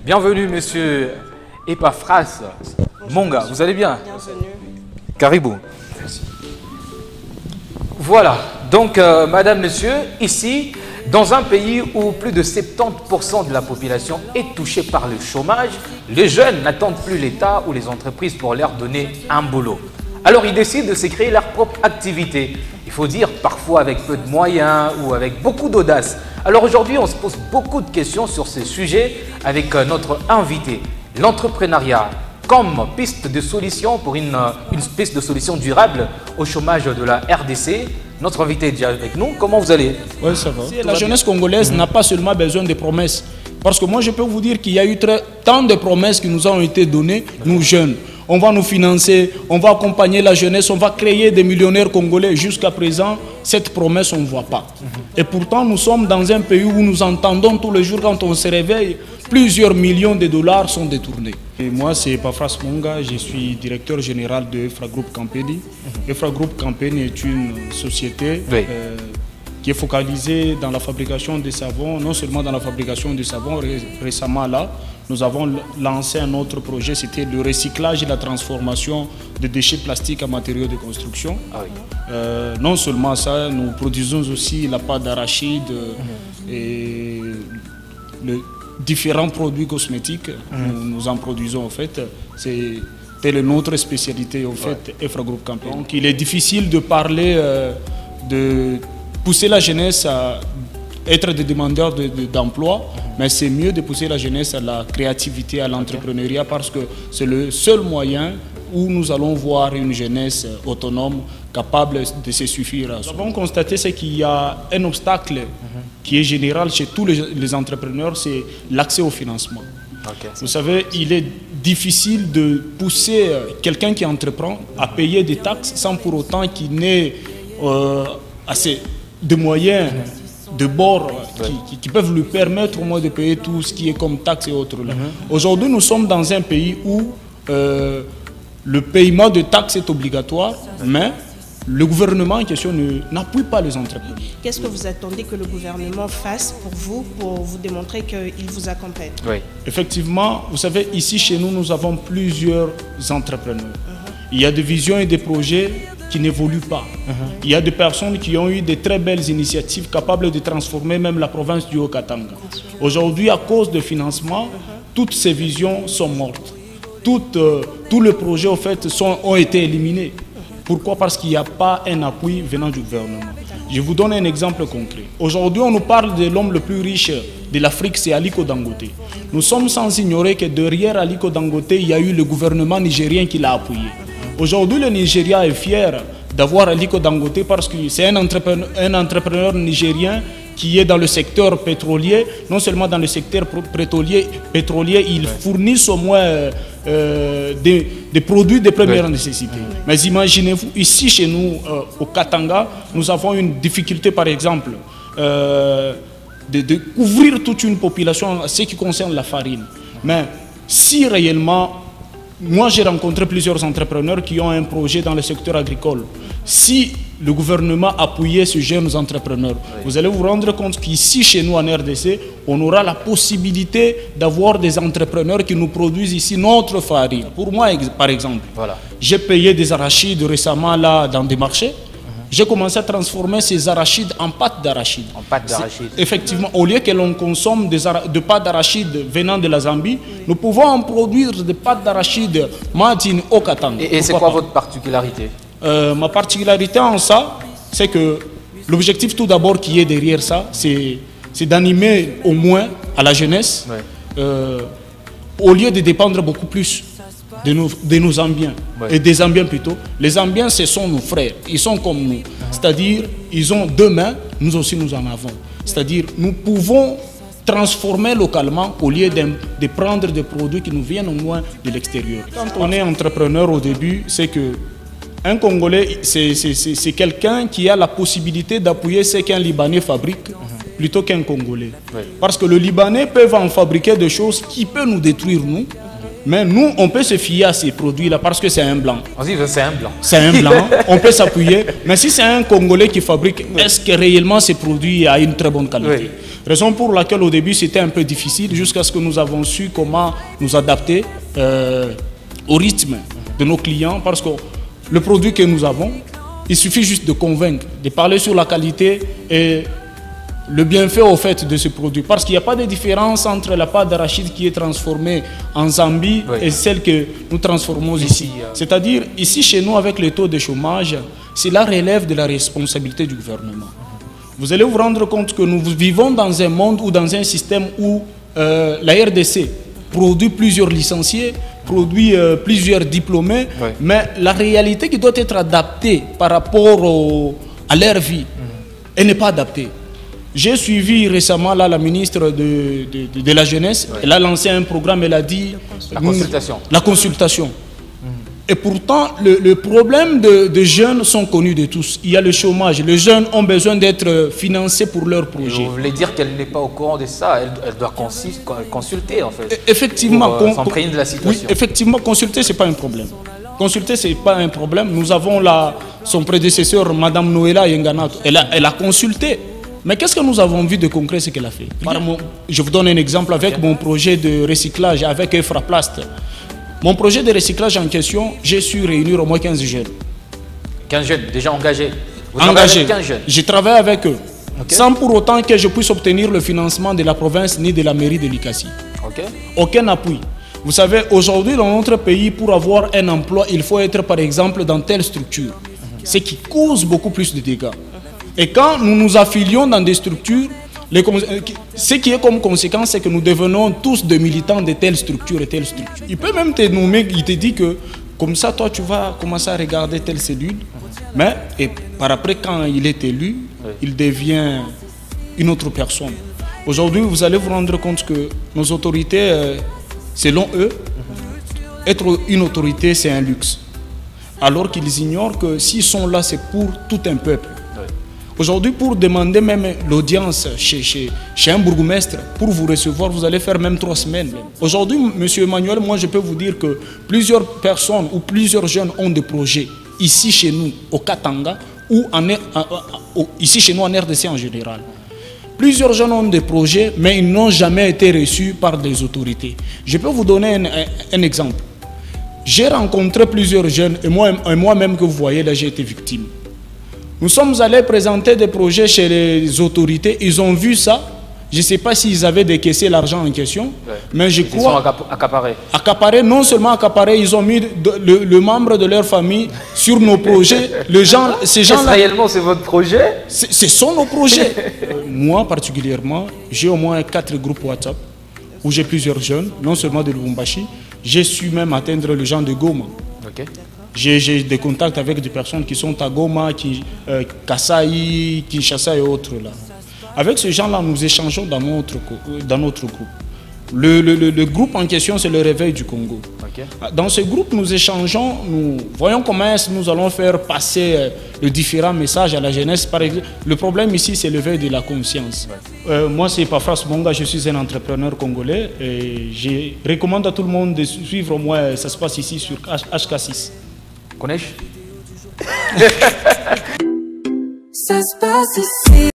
Bienvenue, monsieur Epaphras Monga. Vous allez bien? Bienvenue. Caribou. Merci. Voilà. Donc, madame, monsieur, ici, dans un pays où plus de 70% de la population est touchée par le chômage, les jeunes n'attendent plus l'État ou les entreprises pour leur donner un boulot. Alors, ils décident de se créer leur propre activité. Il faut dire parfois avec peu de moyens ou avec beaucoup d'audace. Alors aujourd'hui, on se pose beaucoup de questions sur ce sujet avec notre invité. L'entrepreneuriat comme piste de solution pour une piste de solution durable au chômage de la RDC. Notre invité est déjà avec nous. Comment vous allez? Oui, ça va. La jeunesse congolaise n'a pas seulement besoin de promesses. Parce que moi, je peux vous dire qu'il y a eu tant de promesses qui nous ont été données, nous jeunes. On va nous financer, on va accompagner la jeunesse, on va créer des millionnaires congolais. Jusqu'à présent, cette promesse, on ne voit pas. Et pourtant, nous sommes dans un pays où nous entendons tous les jours, quand on se réveille, plusieurs millions de dollars sont détournés. Et moi, c'est Epaphras Monga, je suis directeur général de Efra Group Company. Efra Group Company est une société qui est focalisée dans la fabrication des savons, non seulement dans la fabrication des savons. Récemment, là, nous avons lancé un autre projet, c'était le recyclage et la transformation de déchets plastiques en matériaux de construction. Non seulement ça, nous produisons aussi la pâte d'arachide et différents produits cosmétiques. Nous en produisons en fait. C'est notre spécialité en fait, Efra Group Company. Donc il est difficile de parler, de pousser la jeunesse à être des demandeurs d'emploi, mais c'est mieux de pousser la jeunesse à la créativité, à l'entrepreneuriat, parce que c'est le seul moyen où nous allons voir une jeunesse autonome, capable de se suffire. Nous avons constaté qu'il y a un obstacle qui est général chez tous les entrepreneurs, c'est l'accès au financement. Vous savez, il est difficile de pousser quelqu'un qui entreprend à payer des taxes sans pour autant qu'il n'ait assez de moyens de bord qui peuvent lui permettre au moins de payer tout ce qui est comme taxes et autres. Aujourd'hui, nous sommes dans un pays où le paiement de taxes est obligatoire, mais le gouvernement en question n'appuie pas les entreprises. Qu'est-ce que vous attendez que le gouvernement fasse pour vous démontrer qu'il vous accompagne? Effectivement, vous savez, ici chez nous, nous avons plusieurs entrepreneurs. Il y a des visions et des projets qui n'évoluent pas. Il y a des personnes qui ont eu de très belles initiatives capables de transformer même la province du Haut-Katanga. Aujourd'hui, à cause de financement, toutes ces visions sont mortes. Tous les projets en fait, ont été éliminés. Pourquoi? Parce qu'il n'y a pas un appui venant du gouvernement. Je vous donne un exemple concret. Aujourd'hui, on nous parle de l'homme le plus riche de l'Afrique, c'est Aliko Dangote. Nous sommes sans ignorer que derrière Aliko Dangote, il y a eu le gouvernement nigérien qui l'a appuyé. Aujourd'hui, le Nigeria est fier d'avoir Aliko Dangote parce que c'est un entrepreneur nigérien qui est dans le secteur pétrolier. Non seulement dans le secteur pétrolier, il fournit au moins des produits de première nécessité. Mais imaginez-vous, ici chez nous, au Katanga, nous avons une difficulté par exemple de couvrir toute une population en ce qui concerne la farine. Mais si réellement, moi j'ai rencontré plusieurs entrepreneurs qui ont un projet dans le secteur agricole. Si le gouvernement appuyait ces jeunes entrepreneurs, vous allez vous rendre compte qu'ici chez nous en RDC, on aura la possibilité d'avoir des entrepreneurs qui nous produisent ici notre farine. Pour moi, par exemple, j'ai payé des arachides récemment là dans des marchés. J'ai commencé à transformer ces arachides en pâte d'arachide. Effectivement, au lieu que l'on consomme de pâte d'arachide venant de la Zambie, nous pouvons en produire des pâtes d'arachide made au Katanga. Et c'est quoi votre particularité? Ma particularité en ça, c'est que l'objectif tout d'abord qui est derrière ça, c'est d'animer au moins à la jeunesse, au lieu de dépendre beaucoup plus de nos Zambiens, et des Zambiens plutôt. Les Zambiens, ce sont nos frères, ils sont comme nous. C'est-à-dire, ils ont deux mains, nous aussi nous en avons. C'est-à-dire, nous pouvons transformer localement au lieu de prendre des produits qui nous viennent au moins de l'extérieur. Quand on est entrepreneur au début, c'est que un Congolais, c'est quelqu'un qui a la possibilité d'appuyer ce qu'un Libanais fabrique plutôt qu'un Congolais. Parce que le Libanais peut en fabriquer des choses qui peuvent nous détruire, nous. Mais nous, on peut se fier à ces produits-là parce que c'est un blanc. C'est un blanc. C'est un blanc, on peut s'appuyer. Mais si c'est un Congolais qui fabrique, est-ce que réellement ces produits ont une très bonne qualité? Raison pour laquelle au début c'était un peu difficile jusqu'à ce que nous avons su comment nous adapter au rythme de nos clients, parce que le produit que nous avons, il suffit juste de convaincre, de parler sur la qualité et le bienfait au fait de ce produit, parce qu'il n'y a pas de différence entre la pâte d'arachide qui est transformée en Zambie et celle que nous transformons ici. C'est-à-dire, ici chez nous, avec les taux de chômage, cela relève de la responsabilité du gouvernement. Vous allez vous rendre compte que nous vivons dans un monde ou dans un système où la RDC produit plusieurs licenciés, produit plusieurs diplômés, mais la réalité qui doit être adaptée par rapport à leur vie, elle n'est pas adaptée. J'ai suivi récemment là, la ministre de la Jeunesse. Elle a lancé un programme, elle a dit... La consultation. La consultation. Et pourtant, le problème de jeunes sont connus de tous. Il y a le chômage. Les jeunes ont besoin d'être financés pour leurs projets. Vous voulez dire qu'elle n'est pas au courant de ça? Elle doit consulter en fait. Effectivement. Pour s'imprégner de la situation. Oui, effectivement, consulter, ce n'est pas un problème. Consulter, ce n'est pas un problème. Nous avons son prédécesseur, Mme Noëlla Yenganato. Elle a consulté. Mais qu'est-ce que nous avons vu de concret, ce qu'elle a fait? Je vous donne un exemple avec mon projet de recyclage avec Efraplast. Mon projet de recyclage en question, j'ai su réunir au moins 15 jeunes. 15 jeunes déjà engagés? Vous engagés. 15 jeunes. Je travaille avec eux. Sans pour autant que je puisse obtenir le financement de la province ni de la mairie de Likasi. Aucun appui. Vous savez, aujourd'hui dans notre pays, pour avoir un emploi, il faut être par exemple dans telle structure. Ce qui cause beaucoup plus de dégâts. Et quand nous nous affilions dans des structures, ce qui est comme conséquence, c'est que nous devenons tous des militants de telle structure et telle structure. Il peut même te nommer, il te dit que comme ça, toi, tu vas commencer à regarder telle cellule. Mais et par après, quand il est élu, il devient une autre personne. Aujourd'hui, vous allez vous rendre compte que nos autorités, selon eux, être une autorité, c'est un luxe. Alors qu'ils ignorent que s'ils sont là, c'est pour tout un peuple. Aujourd'hui, pour demander même l'audience chez un bourgmestre, pour vous recevoir, vous allez faire même 3 semaines. Aujourd'hui, M. Emmanuel, moi je peux vous dire que plusieurs personnes ou plusieurs jeunes ont des projets ici chez nous, au Katanga, ou ici chez nous en RDC en général. Plusieurs jeunes ont des projets, mais ils n'ont jamais été reçus par des autorités. Je peux vous donner un exemple. J'ai rencontré plusieurs jeunes, et moi-même que vous voyez, là j'ai été victime. Nous sommes allés présenter des projets chez les autorités, ils ont vu ça. Je ne sais pas s'ils avaient décaissé l'argent en question, mais je crois... Ils sont accaparés. Accaparés, non seulement accaparés, ils ont mis le membre de leur famille sur nos projets. Ces gens-là... Réellement, c'est votre projet? Ce sont nos projets. Moi, particulièrement, j'ai au moins 4 groupes WhatsApp où j'ai plusieurs jeunes, non seulement de Lubumbashi. J'ai su même atteindre les gens de Goma. J'ai des contacts avec des personnes qui sont à Goma, Kasai, Kinshasa et autres là. Avec ces gens-là, nous échangeons dans notre groupe. Le groupe en question, c'est le Réveil du Congo. Dans ce groupe, nous échangeons, nous voyons comment nous allons faire passer les différents messages à la jeunesse. Par exemple, le problème ici, c'est l'éveil de la conscience. Moi, c'est Pafras Bonga, je suis un entrepreneur congolais et je recommande à tout le monde de suivre au moins, ça se passe ici sur HK6. Connais-je? Ça se passe ici.